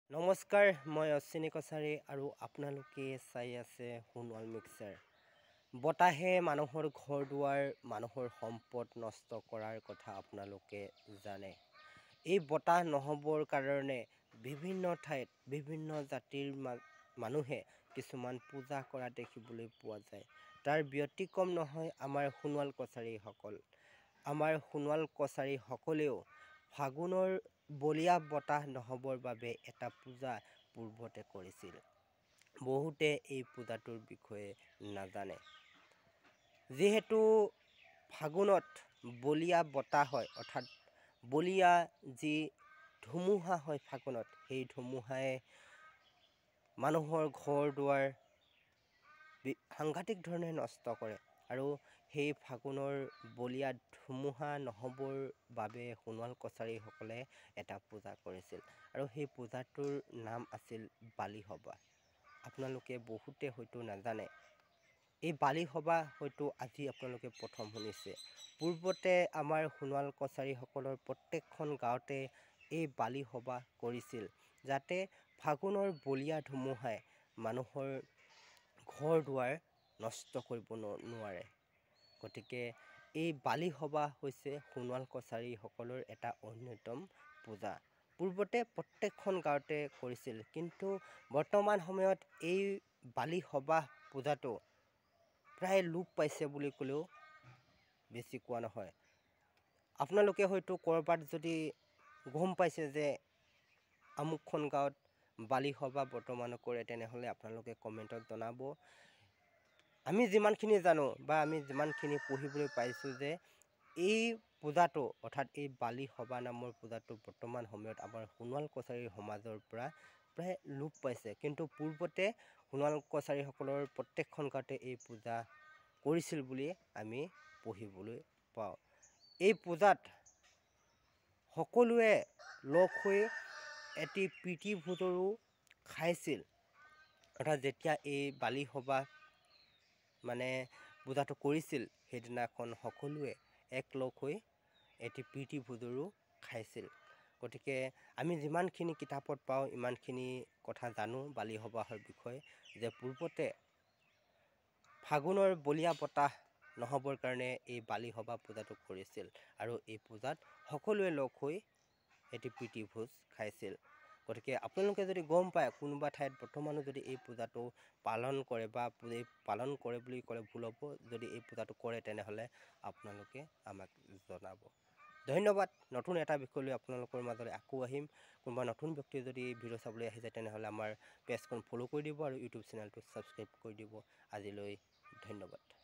নমস্কাৰ, মই অশ্বিনী কছাৰী আৰু আপোনালোকে চাই আছে সোণোৱাল মিক্সাৰ। বতাহে মানুহৰ ঘৰ দুৱাৰ, মানুহৰ সম্পদ নষ্ট কৰাৰ কথা আপোনালোকে জানে। এই বতাহ নহ'বৰ কাৰণে বিভিন্ন ঠাইত বিভিন্ন জাতিৰ মানুহে কিছুমান পূজা কৰা দেখিবলৈ পোৱা যায়। তাৰ ব্যতিক্ৰম নহয় আমাৰ সোণোৱাল কছাৰীসকল। আমাৰ সোণোৱাল কছাৰীসকলেও ফাগুনৰ বলীয়া বতাহ নহ'বৰ বাবে এটা পূজা পূৰ্বতে কৰিছিল। বহুতে এই পূজাটোৰ বিষয়ে নাজানে। যিহেতু ফাগুনত বলীয়া বতাহ হয়, অৰ্থাৎ বলীয়া যি ধুমুহা হয় ফাগুনত, সেই ধুমুহাই মানুহৰ ঘৰ দুৱাৰ সাংঘাতিক ধৰণে নষ্ট কৰে। আৰু সেই ফাগুনৰ বলীয়া ধুমুহা নহ'বৰ বাবে সোণোৱাল কছাৰীসকলে এটা পূজা কৰিছিল। আৰু সেই পূজাটোৰ নাম আছিল বালি সবাহ। আপোনালোকে বহুতে হয়তো নাজানে। এই বালি সবাহ হয়তো আজি আপোনালোকে প্ৰথম শুনিছে। পূৰ্বতে আমাৰ সোণোৱাল কছাৰীসকলৰ প্ৰত্যেকখন গাঁৱতে এই বালি সবাহ কৰিছিল, যাতে ফাগুনৰ বলীয়া ধুমুহাই মানুহৰ ঘৰ দুৱাৰ নষ্ট কৰিব নোৱাৰে। গতিকে এই বালি সবাহ হৈছে সোণোৱাল কছাৰীসকলৰ এটা অন্যতম পূজা। পূৰ্বতে প্ৰত্যেকখন গাঁৱতে কৰিছিল, কিন্তু বৰ্তমান সময়ত এই বালি সবাহ পূজাটো প্ৰায় লোপ পাইছে বুলি ক'লেও বেছি কোৱা নহয়। আপোনালোকে হয়তো ক'ৰবাত যদি গম পাইছে যে আমুকখন গাঁৱত বালি সবাহ বৰ্তমান কৰে, তেনেহ'লে আপোনালোকে কমেণ্টত জনাব। আমি যিমানখিনি জানো বা আমি যিমানখিনি পঢ়িবলৈ পাইছোঁ যে এই পূজাটো, অৰ্থাৎ এই বালি সবাহ নামৰ পূজাটো বৰ্তমান সময়ত আমাৰ সোণোৱাল কছাৰী সমাজৰ পৰা প্ৰায় লোপ পাইছে। কিন্তু পূৰ্বতে সোণোৱাল কছাৰীসকলৰ প্ৰত্যেকখন গাঁৱতে এই পূজা কৰিছিল বুলি আমি পঢ়িবলৈ পাওঁ। এই পূজাত সকলোৱে লগ হৈ এটি প্ৰীতি ভোজৰো খাইছিল। অৰ্থাৎ যেতিয়া এই বালি সবাহ পূজাটো কৰিছিল, সেইদিনাখন সকলোৱে একলগ হৈ এটি প্ৰীতি ভোজৰো খাইছিল। গতিকে আমি যিমানখিনি কিতাপত পাওঁ ইমানখিনি কথা জানো বালি সবাহৰ বিষয়ে, যে পূৰ্বতে ফাগুনৰ বলীয়া বতাহ নহ'বৰ কাৰণে এই বালি সবাহ পূজাটো কৰিছিল। আৰু এই পূজাত সকলোৱে লগ হৈ এটি প্ৰীতি ভোজ খাইছিল। গতিকে আপোনালোকে যদি গম পায় কোনোবা ঠাইত বৰ্তমানো যদি এই পূজাটো পালন কৰে, বা পালন কৰে বুলি ক'লে ভুল হ'ব, যদি এই পূজাটো কৰে তেনেহ'লে আপোনালোকে আমাক জনাব। ধন্যবাদ। নতুন এটা বিষয় লৈ আপোনালোকৰ মাজলৈ আকৌ আহিম। কোনোবা নতুন ব্যক্তিয়ে যদি ভিডিঅ' চাবলৈ আহি যায় তেনেহ'লে আমাৰ পেজখন ফ'ল' কৰি দিব আৰু ইউটিউব চেনেলটো ছাবস্ক্ৰাইব কৰি দিব। আজিলৈ ধন্যবাদ।